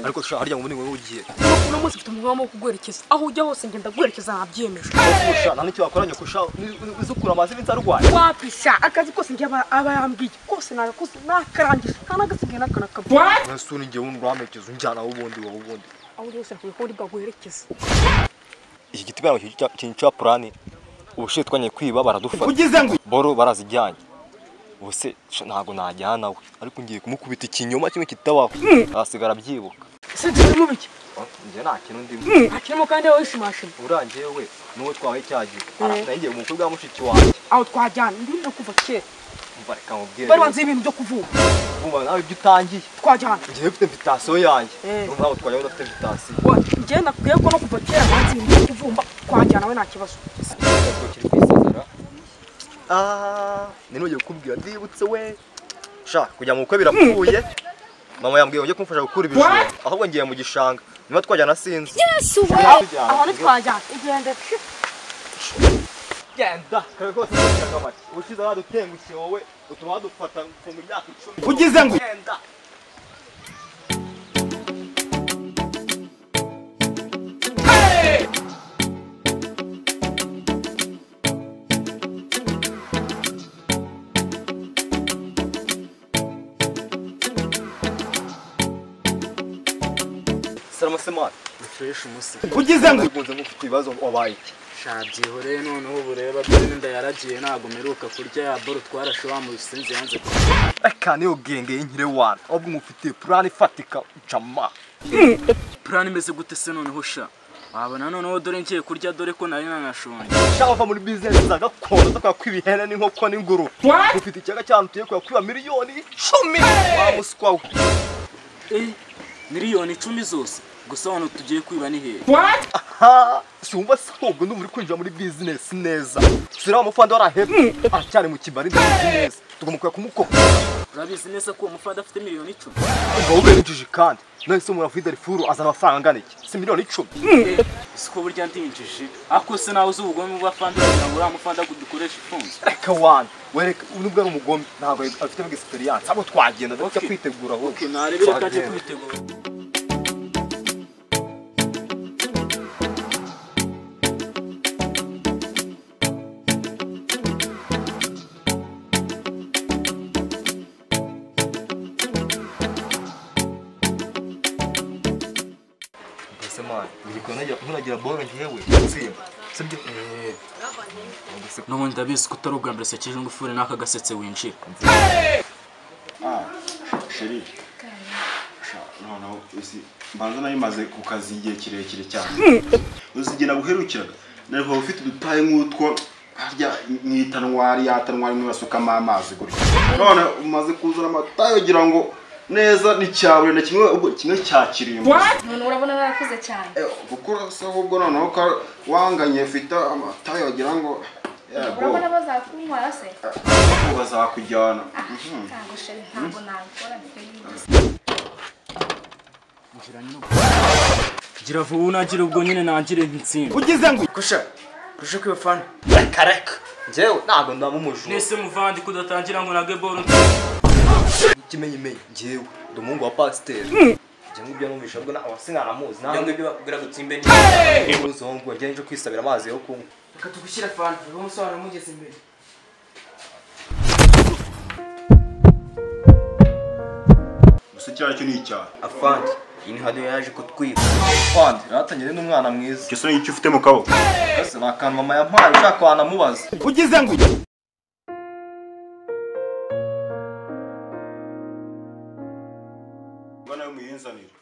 ariko sha harya ngo wowe ugiye uno munsi mfite umwanya wo kugwerekeza aho ujya hose ngenda gwerekeza nabyemeje sha nta nicyo wakoranye kusha uzukura amazi n'inzarwaye wapisha akazi kose ngiye aba yambwiye kose nagakoze nakarangije kana gasigaye nakanakaba nasuni ngiye w'uramekezo njyana ubundi aho yose akwiye ko bwagwerekeza iki giti bano kinca plani ubushe twanye kwiba baradufata ugize ngo boro barazijyanye ubuse ntago najyana we ariko ngiye kumukubita ikinyoma kimwe kitabaho asigara byibuka sije mu biki nje nta kintu ndimo akirimo kandi wowe ishimashima urangiye we nuwo twawe cyagiye nagiye mu bwa mushiki wanjye aho twajyana ndimo kuva kera mbareka mubwire bari banze ibintu byo kuvuga bumva nawe ibyo utangiye twajyana ngiye mfite invitation yanjye nawe twajyana udafite invitation ngiye nakwiye ko no kuva kera banze ibintu byo kuvumba twajyana we nta kibazo kiri kwisazara none kukubwira ndibutse we sha kujya mu bukwe birapfuye mama yambwiye ngo kumfasha gukura ibijumba ahubwo ngiye mu gishanga niba twajyana sinzi yesu we aho ni twajyana igende genda rwose ndakamati ukiza badutengushye wowe utuma badufata mu myaka 10 ugize ngo genda Salama semana fresh umusi ugize ngo ukunze mufite ibibazo wabaye shabyihoreye noneho bureba byinda yaragiye nago meruka kurya ya boro twarashoba mu bisenze yanze aka niyo genge yinkire wana ahubwo mufite plan ifatika jama plan imeze gute se noneho sha abana noneho dore ngiye kurya dore ko nari nanashonje shava muri business za gakondo zo kwibihene n'inkoko n'inguru ufite ikiyaga cyane tuye kwiba miliyoni 10 wa muswa we miliyoni 10 zose gusa hano tugiye kwiba ni hehe aha cyumva sobwo ndumuri kwinjira muri business neza sira umufanda warahebe acyari mu kibari business tugomukwiye kumukoko urabizi neza ko umufanda afite miliyoni 10 ngo ubenjije kandi nahise umuntu afite furu azana amafaranga angana iki si miliyoni 10 siko burya ndinjije ako se nawe uzubugome mu bafanda kugira ngo uramufanda gudukoresha ifunze reka wana wereka nubwo ari umugome ntabwo afite experience abo twagenda ndetse kwitegura aho narebera kaje kwitegura ntunagira boro ngewe nsimba sibyo no ndabizi ko utari ubwa mbere sekeje ngufure naka gasetse winjira sheri no isi mbanza nayimaze ku kazi igihe kirekire cyane uzigena guherukiraga nariko ufite dutaye nk'utwo harya mwitanwari yatanwari mwasuka amazi guri none umaze kuzura amatayo gira ngo neza ni cyabure na kimwe cyakirimbo none urabona narakuze cyane gukura se ahubwo noneho wanganye fita amatayo agira ngo urabona bazakuntwara se bazakujyana ntabwo sheri ntabwo nabikora gira vuba unagira ubwo nyine nangire ntsinda ugize ngo kusha kwibafana kareka ngewe ntabwo ndamumujura nese muvandi kudatangira ngo nage boro kimenye ngewe ndumuhungu wa pasteur njye ngubyo numvisha bwo abasingana muzi namwe byo bakubwira gutsimbe ni uzongo njye nje kwisabira amazi yo kunywa reka tugushyira fana uwo musore mugeze imbere gusa cyacyo ni icyaha afandi ini hado yaje kutwiba afandi ratanyere n'umwana mwiza cyo so icyo ufite mu kaboko ese nakantu mama yampaye ushaka wanamubaza ugize ngo bana muyenzanira